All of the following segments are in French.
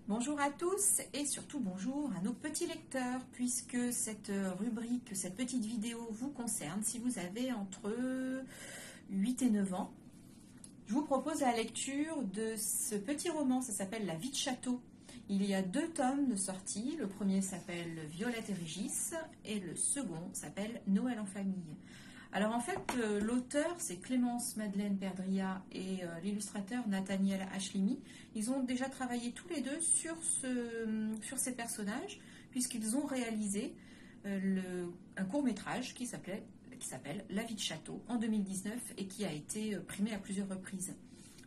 Bonjour à tous et surtout bonjour à nos petits lecteurs puisque cette rubrique, cette petite vidéo vous concerne si vous avez entre 8 et 9 ans. Je vous propose la lecture de ce petit roman, ça s'appelle La vie de château. Il y a 2 tomes de sortie, le premier s'appelle Violette et Régis et le second s'appelle Noël en famille. Alors en fait, l'auteur c'est Clémence Madeleine Perdria et l'illustrateur Nathaniel Ashlimi. Ils ont déjà travaillé tous les deux sur ces personnages puisqu'ils ont réalisé un court-métrage qui s'appelle La vie de château en 2019 et qui a été primé à plusieurs reprises.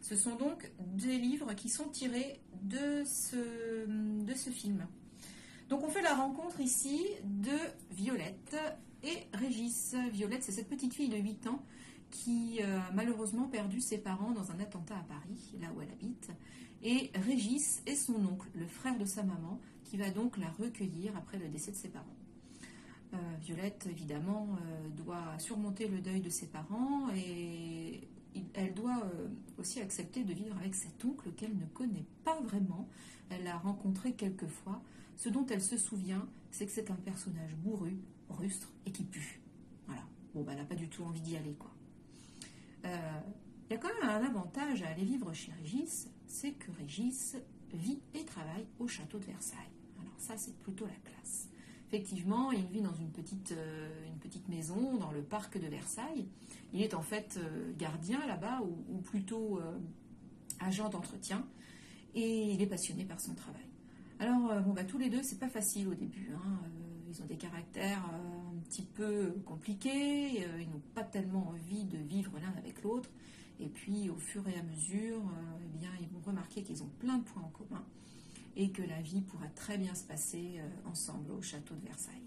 Ce sont donc des livres qui sont tirés de ce film. Donc on fait la rencontre ici de Violette et Régis. Violette, c'est cette petite fille de 8 ans qui a malheureusement perdu ses parents dans un attentat à Paris, là où elle habite. Et Régis est son oncle, le frère de sa maman, qui va donc la recueillir après le décès de ses parents. Violette, évidemment, doit surmonter le deuil de ses parents et elle doit aussi accepter de vivre avec cet oncle qu'elle ne connaît pas vraiment. Elle l'a rencontré quelques fois. Ce dont elle se souvient, c'est que c'est un personnage bourru, rustre et qui pue. Voilà. Bon, elle n'a pas du tout envie d'y aller, quoi. Il y a quand même un avantage à aller vivre chez Régis, c'est que Régis vit et travaille au château de Versailles. Alors ça, c'est plutôt la classe. Effectivement, il vit dans une petite maison dans le parc de Versailles. Il est en fait gardien là-bas, ou plutôt agent d'entretien, et il est passionné par son travail. Alors, tous les deux, c'est pas facile au début. Ils ont des caractères un petit peu compliqués, ils n'ont pas tellement envie de vivre l'un avec l'autre. Et puis, au fur et à mesure, ils vont remarquer qu'ils ont plein de points en commun et que la vie pourra très bien se passer ensemble au château de Versailles.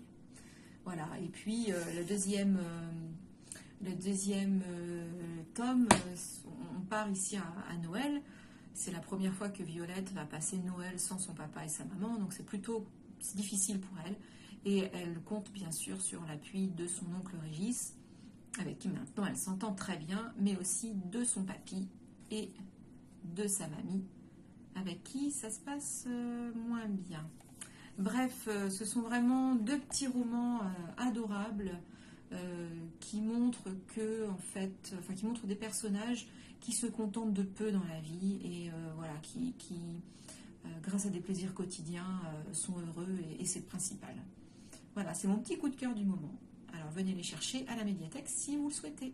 Voilà, et puis le deuxième tome, on part ici à Noël. C'est la première fois que Violette va passer Noël sans son papa et sa maman, donc c'est difficile pour elle. Et elle compte bien sûr sur l'appui de son oncle Régis, avec qui maintenant elle s'entend très bien, mais aussi de son papy et de sa mamie, avec qui ça se passe moins bien. Bref, ce sont vraiment 2 petits romans adorables qui montrent qui montrent des personnages qui se contentent de peu dans la vie et qui grâce à des plaisirs quotidiens, sont heureux et c'est le principal. Voilà, c'est mon petit coup de cœur du moment. Alors venez les chercher à la médiathèque si vous le souhaitez.